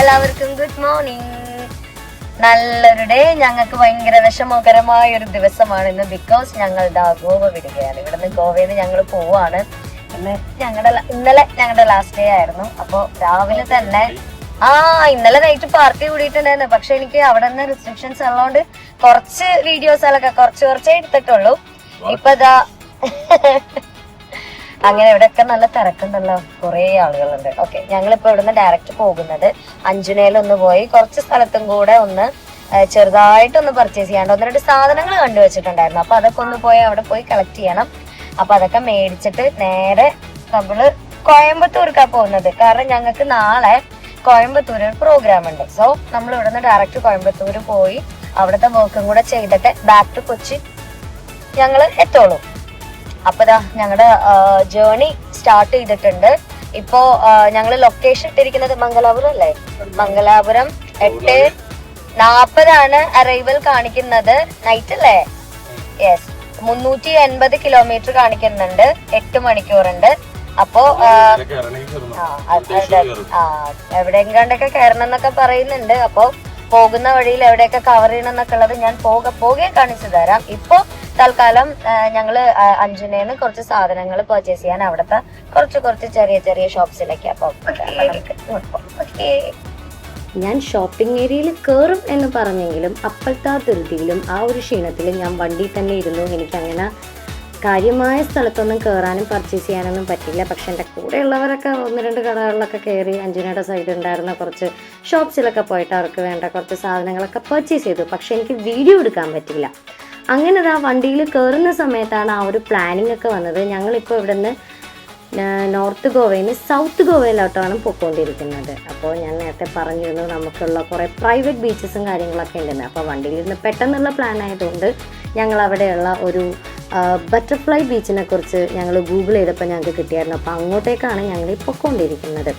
എല്ലാവർക്കും good morning. നല്ലൊരു day. ഞങ്ങൾക്ക് ഭയങ്കര വിഷമകരമായ ഒരു ദിവസമാണ് ഇന്ന്. ബിക്കോസ് ഞങ്ങൾ ഗോവ വിടുകയാണ്. ഇവിടുന്ന് ഗോവയിൽ നിന്ന് ഞങ്ങൾ പോവാണ്. ഇന്നലെ ഞങ്ങളുടെ ലാസ്റ്റ് ഡേ ആയിരുന്നു. അപ്പൊ രാവിലെ തന്നെ ഇന്നലെ നൈറ്റ് പാർട്ടി കൂടിയിട്ടുണ്ടായിരുന്നു. പക്ഷെ എനിക്ക് അവിടെ നിന്ന് റെസ്ട്രിക്ഷൻസ് ഉള്ളതുകൊണ്ട് കുറച്ച് വീഡിയോസുകളൊക്കെ കുറച്ചേ എടുത്തിട്ടുള്ളൂ. ഇപ്പൊ അങ്ങനെ ഇവിടെയൊക്കെ നല്ല തിരക്കുണ്ടല്ലോ, കുറെ ആളുകളുണ്ട്. ഓക്കെ, ഞങ്ങളിപ്പോ ഇവിടുന്ന് ഡയറക്റ്റ് പോകുന്നത് അഞ്ജനയിലൊന്ന് പോയി കുറച്ച് സ്ഥലത്തും കൂടെ ഒന്ന് ചെറുതായിട്ടൊന്ന് പർച്ചേസ് ചെയ്യാണ്ട് 1-2 സാധനങ്ങൾ കണ്ടുവച്ചിട്ടുണ്ടായിരുന്നു. അപ്പൊ അതൊക്കെ ഒന്ന് പോയി അവിടെ പോയി കളക്ട് ചെയ്യണം. അപ്പൊ അതൊക്കെ മേടിച്ചിട്ട് നേരെ നമ്മള് കോയമ്പത്തൂർക്കാ പോകുന്നത്. കാരണം ഞങ്ങൾക്ക് നാളെ കോയമ്പത്തൂർ ഒരു പ്രോഗ്രാം ഉണ്ട്. സോ നമ്മൾ ഇവിടുന്ന് ഡയറക്റ്റ് കോയമ്പത്തൂർ പോയി അവിടുത്തെ വർക്കും കൂടെ ചെയ്തിട്ട് ബാക്ക് ടു കൊച്ചി ഞങ്ങള് എത്തോളൂ. അപ്പൊ ഞങ്ങളുടെ ജേർണി സ്റ്റാർട്ട് ചെയ്തിട്ടുണ്ട്. ഇപ്പോ ഞങ്ങള് ലൊക്കേഷൻ ഇട്ടിരിക്കുന്നത് മംഗലാപുരം അല്ലേ? മംഗലാപുരം 8:40 അറൈവൽ കാണിക്കുന്നത്. നൈറ്റ് അല്ലേ? യെസ്. 380 കിലോമീറ്റർ കാണിക്കുന്നുണ്ട്. 8 മണിക്കൂറുണ്ട്. അപ്പോ എവിടെയെങ്കാണ്ടൊക്കെ കയറണം എന്നൊക്കെ പറയുന്നുണ്ട്. അപ്പൊ പോകുന്ന വഴിയിൽ എവിടെയൊക്കെ കവർ ചെയ്യണം എന്നൊക്കെ ഉള്ളത് ഞാൻ പോകെ കാണിച്ചു തരാം. ഇപ്പൊ തൽക്കാലം ഞങ്ങള് അഞ്ജനേന്ന് കുറച്ച് സാധനങ്ങൾ പർച്ചേസ് ചെയ്യാൻ അവിടുത്തെ കുറച്ച് ചെറിയ ഷോപ്സിലേക്ക്. അപ്പൊ ഞാൻ ഷോപ്പിംഗ് ഏരിയയിൽ കയറും എന്ന് പറഞ്ഞെങ്കിലും അപ്പോഴത്തെ ധൃതിയിലും ആ ഒരു ക്ഷീണത്തിലും ഞാൻ വണ്ടിയിൽ തന്നെ ഇരുന്നു. എനിക്കങ്ങനെ കാര്യമായ സ്ഥലത്തൊന്നും കയറാനും പർച്ചേസ് ചെയ്യാനൊന്നും പറ്റില്ല. പക്ഷെ എൻ്റെ കൂടെയുള്ളവരൊക്കെ 1-2 കടകളിലൊക്കെ കയറി അഞ്ജനയുടെ സൈഡിൽ ഉണ്ടായിരുന്ന കുറച്ച് ഷോപ്സിലൊക്കെ പോയിട്ട് അവർക്ക് വേണ്ട കുറച്ച് സാധനങ്ങളൊക്കെ പർച്ചേസ് ചെയ്തു. പക്ഷെ എനിക്ക് വീഡിയോ എടുക്കാൻ പറ്റില്ല. അങ്ങനെ വണ്ടിയിൽ കയറുന്ന സമയത്താണ് ആ ഒരു പ്ലാനിങ് ഒക്കെ വന്നത്. ഞങ്ങളിപ്പോൾ ഇവിടെ നിന്ന് നോർത്ത് ഗോവയിൽ നിന്ന് സൗത്ത് ഗോവയിലോട്ടാണ് പോയിക്കൊണ്ടിരിക്കുന്നത്. അപ്പോൾ ഞാൻ നേരത്തെ പറഞ്ഞിരുന്നു നമുക്കുള്ള കുറേ പ്രൈവറ്റ് ബീച്ചസും കാര്യങ്ങളൊക്കെ ഉണ്ടെന്ന്. അപ്പോൾ വണ്ടിയിൽ നിന്ന് പെട്ടെന്നുള്ള പ്ലാൻ ആയതുകൊണ്ട് ഞങ്ങൾ അവിടെയുള്ള ഒരു ബട്ടർഫ്ലൈ ബീച്ചിനെ കുറിച്ച് ഞങ്ങൾ ഗൂഗിൾ ചെയ്തപ്പോൾ ഞങ്ങൾക്ക് കിട്ടിയായിരുന്നു. അപ്പോൾ അങ്ങോട്ടേക്കാണ് ഞങ്ങൾ പൊയ്ക്കൊണ്ടിരിക്കുന്നത്.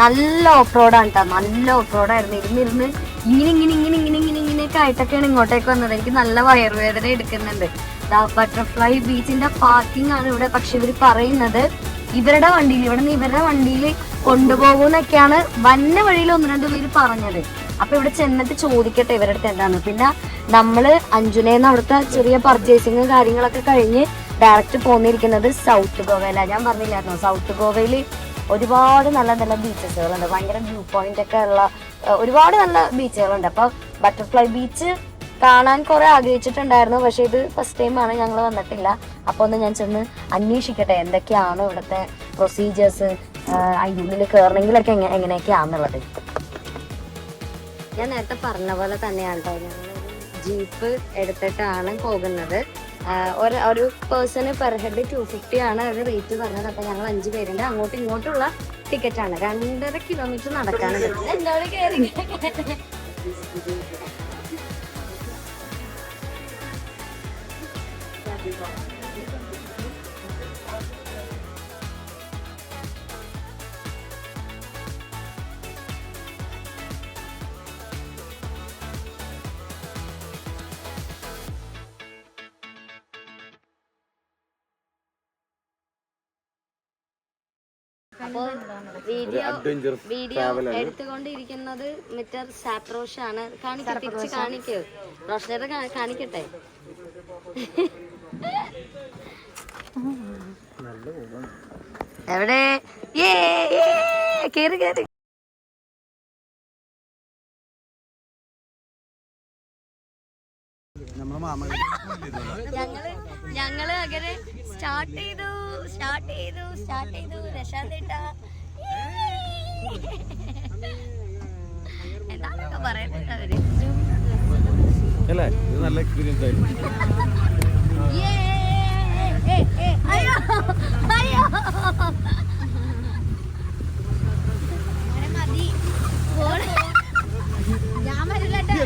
നല്ല ഓഫ് റോഡാണ് കേട്ടോ. നല്ല ഓഫ് റോഡായിരുന്നു. ഇരുന്നിരുന്ന് ഇങ്ങനെയൊക്കെ ആയിട്ടൊക്കെയാണ് ഇങ്ങോട്ടേക്ക് വന്നത്. എനിക്ക് നല്ല വയറുവേദന എടുക്കുന്നുണ്ട്. ബട്ടർഫ്ലൈ ബീച്ചിന്റെ പാർക്കിംഗ് ആണ് ഇവിടെ. പക്ഷെ ഇവര് പറയുന്നത് ഇവരുടെ വണ്ടിയിൽ കൊണ്ടുപോകുന്നൊക്കെയാണ് വന്ന വഴിയിൽ 1-2 പേര് പറഞ്ഞത്. അപ്പൊ ഇവിടെ ചെന്നിട്ട് ചോദിക്കട്ടെ ഇവരുടെ അടുത്ത് എന്താന്ന്. പിന്നെ നമ്മള് അഞ്ജനേന്ന് അവിടുത്തെ ചെറിയ പർച്ചേസിങ് കാര്യങ്ങളൊക്കെ കഴിഞ്ഞ് ഡയറക്റ്റ് പോന്നിരിക്കുന്നത് സൗത്ത് ഗോവയിലാണ്. ഞാൻ പറഞ്ഞില്ലായിരുന്നു, സൗത്ത് ഗോവയിൽ ഒരുപാട് നല്ല ബീച്ചസുകളുണ്ട്. ഭയങ്കര വ്യൂ പോയിന്റ് ഒക്കെ ഉള്ള ഒരുപാട് നല്ല ബീച്ചുകളുണ്ട്. അപ്പൊ ബട്ടർഫ്ലൈ ബീച്ച് കാണാൻ കുറെ ആഗ്രഹിച്ചിട്ടുണ്ടായിരുന്നു. പക്ഷെ ഇത് ഫസ്റ്റ് ടൈമാണ്, ഞങ്ങൾ വന്നിട്ടില്ല. അപ്പൊ ഒന്ന് ഞാൻ ചെന്ന് അന്വേഷിക്കട്ടെ എന്തൊക്കെയാണ് ഇവിടുത്തെ പ്രൊസീജിയേഴ്സ്, അതിൻ്റെ ഉള്ളിൽ കയറണമെങ്കിലൊക്കെ എങ്ങനെയൊക്കെയാണെന്നുള്ളത്. ഞാൻ നേരത്തെ പറഞ്ഞ പോലെ തന്നെയാണ് കേട്ടോ. ഞങ്ങളൊരു ജീപ്പ് എടുത്തിട്ടാണ് പോകുന്നത്. ഒരു പേഴ്സണ് പെർ ഹെഡ് 250 ആണ് ഒരു റേറ്റ് പറഞ്ഞത്. അപ്പൊ ഞങ്ങൾ 5 പേരുണ്ട്. അങ്ങോട്ടും ഇങ്ങോട്ടുള്ള ടിക്കറ്റാണ്. 2.5 കിലോമീറ്റർ നടക്കാനുണ്ട്. അപ്പോ വീഡിയോ എടുത്തുകൊണ്ടിരിക്കുന്നത് മിസ്റ്റർ സാപ്രോഷ് ആണ്. തിരിച്ച് കാണിക്കൂ. റോഷനേറെ കാണിക്കട്ടെ. എവിടെ കേറി ഞങ്ങള് അങ്ങനെ സ്റ്റാർട്ട് ചെയ്തു. രശാന്തേട്ടാ എന്താണൊക്കെ പറയുന്നത് അവര്. നല്ല എക്സ്പീരിയൻസ് ആയിരുന്നു.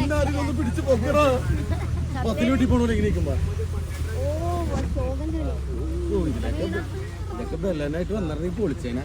എന്തായാലും പിടിച്ചു പോക്കറോ 10 വീട്ടിൽ പോണോ എങ്ങനെയൊക്കെ ഇതൊക്കെ ബെല്ലാനായിട്ട് വന്നിറങ്ങി പൊളിച്ചേനാ.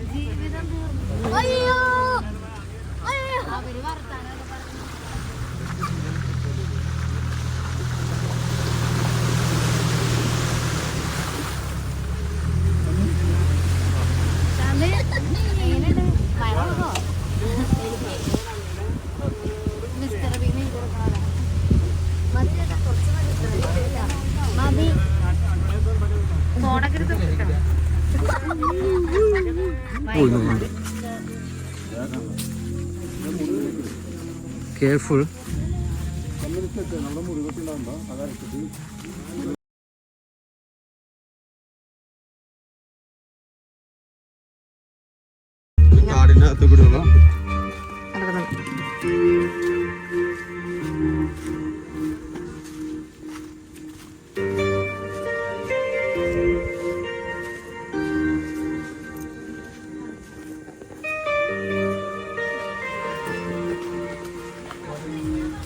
കെയർഫുൾ. കാടിനകത്ത് കൂടെയുള്ള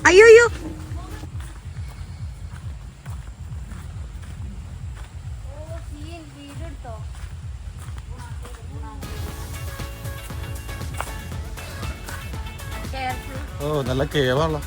അയ്യോ അയ്യോ ഓ നല്ല കേവാണല്ലോ.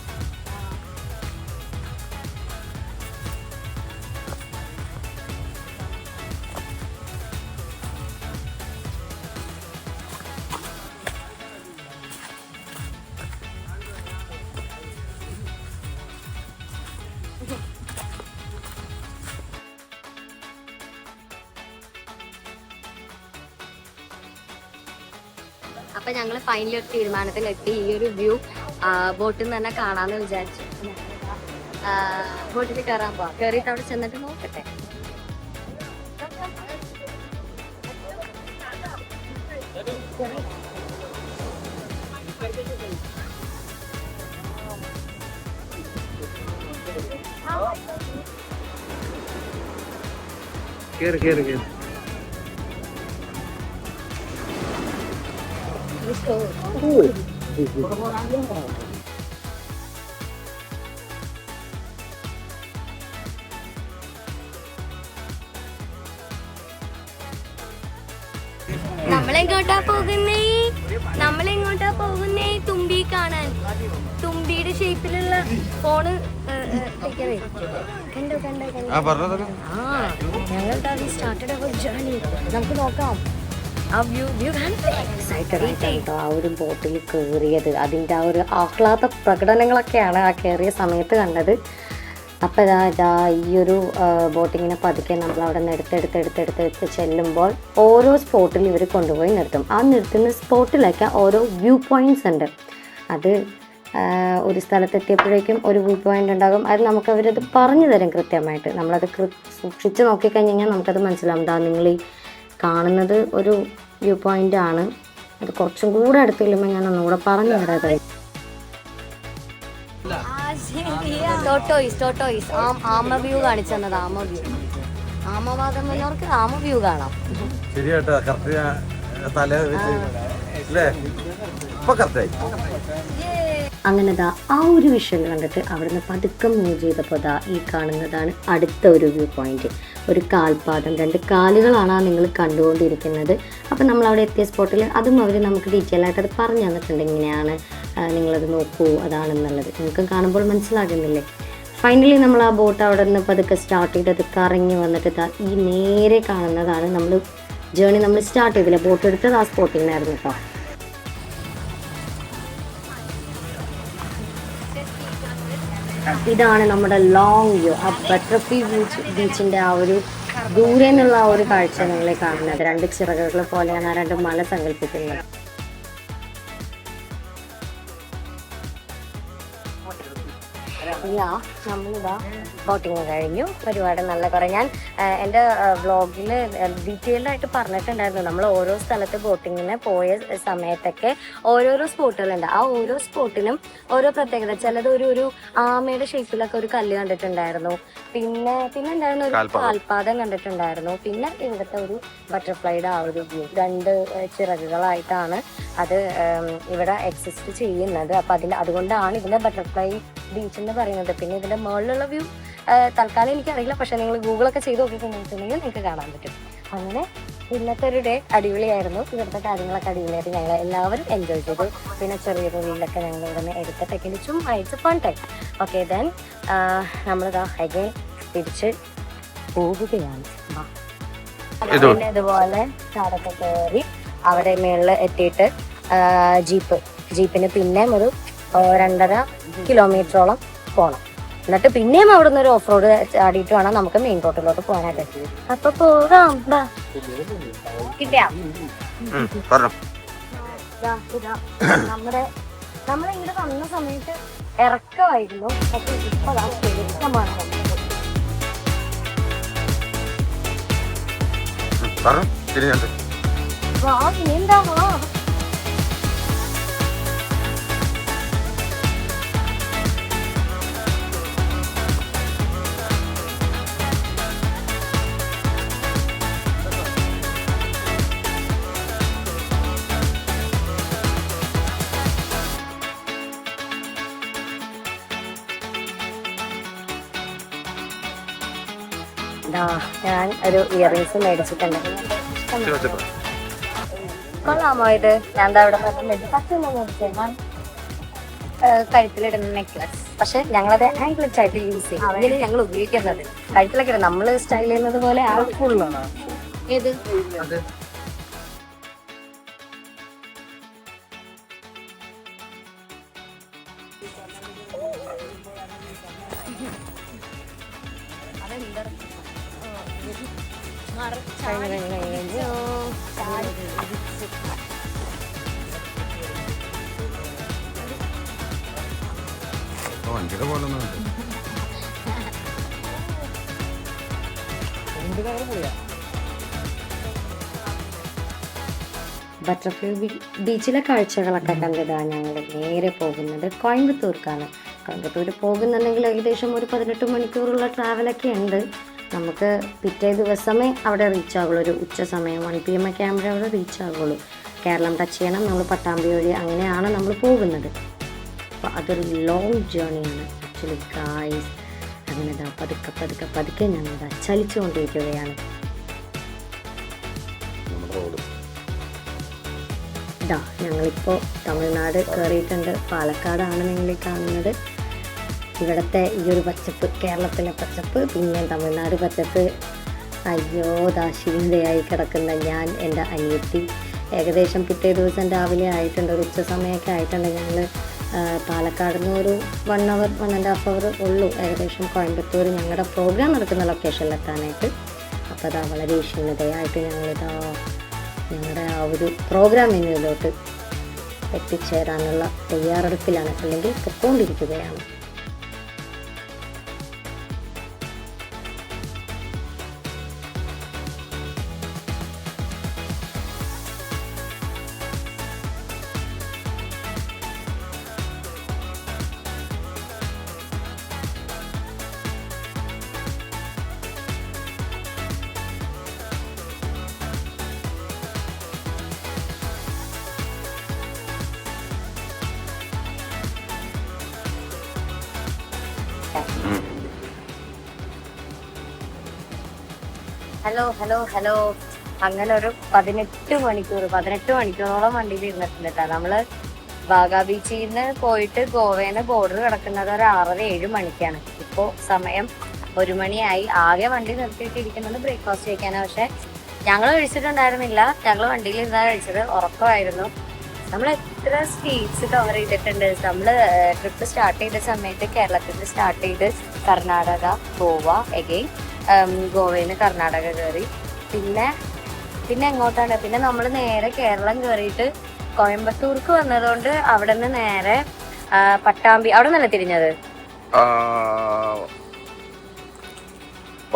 അപ്പൊ ഞങ്ങള് ഫൈനലി ഒരു തീരുമാനത്തിലെത്തി. ഈ ഒരു വ്യൂ ബോട്ടിൽ നിന്ന് തന്നെ കാണാന്ന് വിചാരിച്ചു. ബോട്ടിൽ കയറാൻ പോവാം. കയറിയിട്ട് അവിടെ ചെന്നിട്ട് നോക്കട്ടെ. കേറ് കേറ് കേറ്. നമ്മളെങ്ങോട്ടാ പോകുന്നേ? തുമ്പി കാണാൻ. തുമ്പിയുടെ ഷേപ്പിലുള്ള ഫോണ് കണ്ടോ. ഞങ്ങൾ സ്റ്റാർട്ടഡ് അവർ ജേർണി. നമുക്ക് നോക്കാം. ആ ഒരു ബോട്ടിൽ കയറിയത്, അതിൻ്റെ ആ ഒരു ആഹ്ലാദ പ്രകടനങ്ങളൊക്കെയാണ് ആ കയറിയ സമയത്ത് കണ്ടത്. അപ്പോൾ ഇതാ ഈ ഒരു ബോട്ടിങ്ങിനെ പതുക്കെ നമ്മൾ അവിടെ നിന്ന് എടുത്ത് ചെല്ലുമ്പോൾ ഓരോ സ്പോട്ടിൽ ഇവർ കൊണ്ടുപോയി നിർത്തും. ആ നിർത്തുന്ന സ്പോട്ടിലൊക്കെ ഓരോ വ്യൂ പോയിൻറ്റ്സ് ഉണ്ട്. അത് ഒരു സ്ഥലത്തെത്തിയപ്പോഴേക്കും ഒരു വ്യൂ പോയിൻ്റ് ഉണ്ടാകും. അത് നമുക്കവരത് പറഞ്ഞു തരും കൃത്യമായിട്ട്. നമ്മളത് സൂക്ഷിച്ച് നോക്കിക്കഴിഞ്ഞ് കഴിഞ്ഞാൽ നമുക്കത് മനസ്സിലാവും. എന്താ നിങ്ങൾ ഈ കാണുന്നത് ഒരു വ്യൂ പോയിൻ്റ് ആണ്. അത് കുറച്ചും കൂടെ അടുത്ത് ചെല്ലുമ്പോൾ ഞാൻ ഒന്നുകൂടെ പറഞ്ഞു തരാതെ. ടോട്ടോയിസ് ആമ വ്യൂ കാണിച്ചു തന്നത്. ആമവാദം വന്നവർക്ക് ആമ വ്യൂ കാണാം. ശരിയാട്ടോ, കറക്റ്റ് തല അല്ലേ? ഇപ്പൊ കറക്റ്റായി. അങ്ങനെ ആ ഒരു വിഷ്വൽ കണ്ടിട്ട് അവിടുന്ന് പതുക്കം മൂവ് ചെയ്തപ്പോൾ ഈ കാണുന്നതാണ് അടുത്ത ഒരു വ്യൂ പോയിന്റ്. ഒരു കാൽപാദം, 2 കാലുകളാണ് നിങ്ങൾ കണ്ടുകൊണ്ടിരിക്കുന്നത്. അപ്പം നമ്മൾ അവിടെ എത്തിയ സ്പോട്ടിൽ അതും അവർ നമുക്ക് ഡീറ്റെയിൽ ആയിട്ട് അത് പറഞ്ഞു തന്നിട്ടുണ്ട്. ഇങ്ങനെയാണ്, നിങ്ങളത് നോക്കൂ, അതാണെന്നുള്ളത് നിങ്ങൾക്ക് കാണുമ്പോൾ മനസ്സിലാകുന്നില്ലേ. ഫൈനലി നമ്മൾ ആ ബോട്ട് അവിടെ നിന്ന് പതുക്കെ സ്റ്റാർട്ട് ചെയ്തത് കറങ്ങി വന്നിട്ട് ഈ നേരെ കാണുന്നതാണ് നമ്മൾ ജേണി നമ്മൾ സ്റ്റാർട്ട് ചെയ്തില്ല. ബോട്ട് എടുത്തത് ആ സ്പോട്ടിൽ നിന്നായിരുന്നു കേട്ടോ. ഇതാണ് നമ്മുടെ ലോങ് വ്യൂ. ആ ബട്ടർഫ്ലൈ ബീച്ചിൻ്റെ ആ ഒരു ദൂരെ നിന്നുള്ള ആ ഒരു കാഴ്ച നിങ്ങളെ കാണുന്നത്. 2 ചിറകുകൾ പോലെയാണ് ആ 2 മല സങ്കല്പിക്കുന്നത്. നമ്മളിതാ ബോട്ടിങ് കഴിഞ്ഞു. ഒരുപാട് നല്ല കുറേ ഞാൻ എൻ്റെ വ്ളോഗിൽ ഡീറ്റെയിൽഡ് ആയിട്ട് പറഞ്ഞിട്ടുണ്ടായിരുന്നു. നമ്മൾ ഓരോ സ്ഥലത്ത് ബോട്ടിങ്ങിന് പോയ സമയത്തൊക്കെ ഓരോരോ സ്പോട്ടുകളുണ്ട്. ആ ഓരോ സ്പോട്ടിനും ഓരോ പ്രത്യേകത. ചിലത് ഒരു ആമയുടെ ഷേപ്പിലൊക്കെ ഒരു കല്ല് കണ്ടിട്ടുണ്ടായിരുന്നു. പിന്നെ ഉണ്ടായിരുന്ന ഒരു കാൽപാദം കണ്ടിട്ടുണ്ടായിരുന്നു. പിന്നെ ഇവിടുത്തെ ഒരു ബട്ടർഫ്ലൈയുടെ ആ ഒരു വ്യൂ, 2 ചിറകുകളായിട്ടാണ് അത് ഇവിടെ എക്സിസ്റ്റ് ചെയ്യുന്നത്. അപ്പം അതുകൊണ്ടാണ് ഇതിൻ്റെ ബട്ടർഫ്ലൈ ബീച്ച് എന്ന് പറയുന്നത്. പിന്നെ ഇതിൻ്റെ മുകളിലുള്ള വ്യൂ തൽക്കാലം എനിക്കറിയില്ല, പക്ഷെ നിങ്ങൾ ഗൂഗിളൊക്കെ ചെയ്ത് നോക്കിയിട്ടുണ്ടെങ്കിൽ നിങ്ങൾക്ക് കാണാൻ പറ്റും. അങ്ങനെ ഇന്നത്തെ ഒരു ഡേ അടിപൊളിയായിരുന്നു. ഇവിടുത്തെ കാര്യങ്ങളൊക്കെ അടിപൊളിയായിട്ട് ഞങ്ങൾ എല്ലാവരും എൻജോയ് ചെയ്തു. പിന്നെ ചെറിയൊരു റീലൊക്കെ ഞങ്ങൾ ഇവിടെ നിന്ന് എടുത്തിട്ടൊക്കെ ചുമ്മാ it's fun time. Okay, then നമ്മളിതാ അഗൈൻ തിരിച്ച് പോവുകയാണ്. ഇതുപോലെ കാടൊക്കെ കയറി അവിടെ മേളിൽ എത്തിയിട്ട് ജീപ്പിന് പിന്നെ ഒരു 2.5 കിലോമീറ്ററോളം പോകണം. എന്നിട്ട് പിന്നെയും അവിടെ നിന്ന് ഒരു ഓഫ് റോഡ് ചാടിയിട്ട് വേണം നമുക്ക് മെയിൻ റോഡിലോട്ട് പോകാനായിട്ട്. അപ്പൊ പോകാം. കിട്ടിയാ നമ്മളിങ്ങനെ വന്ന സമയത്ത് ഇറക്കമായിരുന്നു. പക്ഷെ ഇപ്പൊ ഇഷ്ടമാണ്. എന്താ ഞാൻ ഒരു ഇയറിങ്സ് മേടിച്ചിട്ടുണ്ട്. കൊള്ളാമോ ഇത്? ഞാൻ എന്താ അവിടെ കഴുത്തിലിടുന്ന നെക്ലസ്. പക്ഷെ ഞങ്ങളത് ആംഗ്ലറ്റ് ആയിട്ട് യൂസ് ചെയ്യും. അതിന് ഞങ്ങൾ ഉപയോഗിക്കുന്നത് കഴുത്തിലൊക്കെ നമ്മള് സ്റ്റൈൽ ചെയ്യുന്നത് പോലെ ഫുള്ളാണ്. ഏത് വണ്ടിയുടെ പോലെ ബട്ടർഫ്ലൈ ബീച്ചിലെ കാഴ്ചകളൊക്കെ കണ്ടിട്ടാ ഞങ്ങൾ നേരെ പോകുന്നത് കോയമ്പത്തൂർക്കാണ്. കോയമ്പത്തൂർ പോകുന്നുണ്ടെങ്കിൽ ഏകദേശം ഒരു 18 മണിക്കൂറുള്ള ട്രാവലൊക്കെ ഉണ്ട്. നമുക്ക് പിറ്റേ ദിവസമേ അവിടെ റീച്ച് ആകുള്ളൂ. ഒരു ഉച്ച സമയം 1 PM ഒക്കെ ആകുമ്പോഴേ അവിടെ റീച്ച് ആകുള്ളൂ. കേരളം ടച്ച് ചെയ്യണം. നമ്മൾ പട്ടാമ്പി വഴി അങ്ങനെയാണ് നമ്മൾ പോകുന്നത്. അപ്പോൾ അതൊരു ലോങ് ജേർണിയാണ് ആക്ച്വലി ഗായ്സ്. അങ്ങനെ പതുക്കെ പതുക്കെ പതുക്കെ ഞങ്ങൾ ചലിച്ചുകൊണ്ടിരിക്കുകയാണ്. ഇതാ ഞങ്ങളിപ്പോൾ തമിഴ്നാട് കയറിയിട്ടുണ്ട്. പാലക്കാടാണ് നിങ്ങൾ കാണുന്നത്. ഇവിടുത്തെ ഈ ഒരു പച്ചപ്പ്, കേരളത്തിലെ പച്ചപ്പ്, പിന്നെ തമിഴ്നാട് പച്ചപ്പ്. അയ്യോ ദാശീലയായി കിടക്കുന്ന ഞാൻ, എൻ്റെ അനിയത്തി. ഏകദേശം പിറ്റേ ദിവസം രാവിലെ ആയിട്ടുണ്ട്, ഒരു ഉച്ച സമയമൊക്കെ ആയിട്ടുണ്ട്. ഞങ്ങൾ പാലക്കാട് നിന്ന് ഒരു 1 hour 1.5 hour ഉള്ളൂ ഏകദേശം കോയമ്പത്തൂർ ഞങ്ങളുടെ പ്രോഗ്രാം നടക്കുന്ന ലൊക്കേഷനിലെത്താനായിട്ട്. അപ്പോൾ അതാ വളരെ ക്ഷീണിതയായിട്ട് ഞങ്ങളിതാ ഞങ്ങളുടെ ആ ഒരു പ്രോഗ്രാം വെന്യൂവിലോട്ട് എത്തിച്ചേരാനുള്ള തയ്യാറെടുപ്പിലാണ്, അല്ലെങ്കിൽ പൊക്കോണ്ടിരിക്കുകയാണ്. Hello hello hello. അങ്ങനെ ഒരു 18 മണിക്കൂറോളം വണ്ടിയിൽ ഇരുന്നിട്ടുണ്ട് കേട്ടോ. നമ്മള് ബാഗ ബീച്ചിൽ നിന്ന് പോയിട്ട് ഗോവയിൽ ബോർഡർ കിടക്കുന്നത് ഒരു 6-7 മണിക്കാണ്. ഇപ്പോൾ സമയം 1 മണിയായി. ആകെ വണ്ടി നിർത്തിയിട്ടിരിക്കുന്നത് ബ്രേക്ക്ഫാസ്റ്റ് കഴിക്കാനാണ്. പക്ഷെ ഞങ്ങൾ കഴിച്ചിട്ടുണ്ടായിരുന്നില്ല. ഞങ്ങൾ വണ്ടിയിൽ ഇരുന്നാ കഴിച്ചത്. ഉറക്കമായിരുന്നു. നമ്മൾ എത്ര സ്റ്റേറ്റ്സ് കവർ ചെയ്തിട്ടുണ്ട്. നമ്മൾ ട്രിപ്പ് സ്റ്റാർട്ട് ചെയ്ത സമയത്ത് കേരളത്തിൽ നിന്ന് സ്റ്റാർട്ട് ചെയ്ത് കർണാടക, ഗോവ, എഗെയിൻ ഗോവയിൽ നിന്ന് കർണാടക കയറി. പിന്നെ എങ്ങോട്ടാണ്? പിന്നെ നമ്മൾ നേരെ കേരളം കയറിയിട്ട് കോയമ്പത്തൂർക്ക് വന്നതുകൊണ്ട് അവിടെ നിന്ന് നേരെ പട്ടാമ്പി. അവിടെ നിന്നല്ലേ തിരിഞ്ഞത്?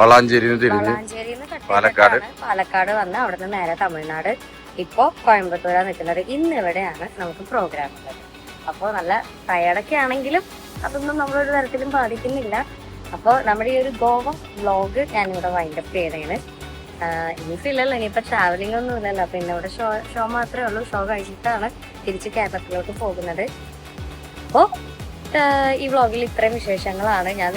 വളാഞ്ചേരിന്ന് പാലക്കാട് വന്ന് അവിടെ നിന്ന് നേരെ തമിഴ്നാട്. ഇപ്പോ കോയമ്പത്തൂരാണ് നിൽക്കുന്നത്. ഇന്ന് ഇവിടെയാണ് നമുക്ക് പ്രോഗ്രാം ഉള്ളത്. അപ്പോൾ നല്ല ടയർഡൊക്കെ ആണെങ്കിലും അതൊന്നും നമ്മളൊരു തരത്തിലും ബാധിക്കുന്നില്ല. അപ്പോൾ നമ്മുടെ ഈ ഒരു ഗോവ വ്ലോഗ് ഞാനിവിടെ വൈൻഡപ്പ് ചെയ്തതാണ്. ഇനിയിപ്പില്ലല്ലോ, ഇനിയിപ്പോൾ ട്രാവലിംഗ് ഒന്നും ഇല്ലല്ലോ. പിന്നെ ഇവിടെ ഷോ മാത്രമേ ഉള്ളൂ. ഷോ കഴിച്ചിട്ടാണ് തിരിച്ച് കേരളത്തിലോട്ട് പോകുന്നത്. അപ്പോൾ ഈ വ്ലോഗിൽ ഇത്രയും വിശേഷങ്ങളാണ് ഞാൻ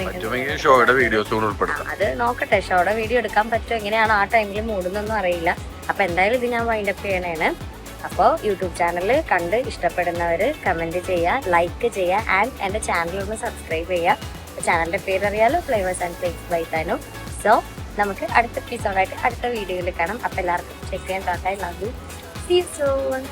അത് നോക്കട്ടെ. ഷോയുടെ വീഡിയോ എടുക്കാൻ പറ്റുമോ, എങ്ങനെയാണ് ആ ടൈമിൽ മൂടുന്നൊന്നും അറിയില്ല. അപ്പോൾ എന്തായാലും ഇത് ഞാൻ വൈൻഡപ്പ് ചെയ്യണേണ്. അപ്പോൾ യൂട്യൂബ് ചാനൽ കണ്ട് ഇഷ്ടപ്പെടുന്നവർ കമൻറ്റ് ചെയ്യുക, ലൈക്ക് ചെയ്യുക, ആൻഡ് എൻ്റെ ചാനലൊന്ന് സബ്സ്ക്രൈബ് ചെയ്യുക. ചാനലിൻ്റെ പേരറിയാലോ, flavours and places by Thanu. So നമുക്ക് അടുത്ത എപ്പിസോഡായിട്ട് അടുത്ത വീഡിയോയിൽ കാണാം. അപ്പോൾ എല്ലാവർക്കും ചെക്ക് ചെയ്യാൻ. Love you. See you soon.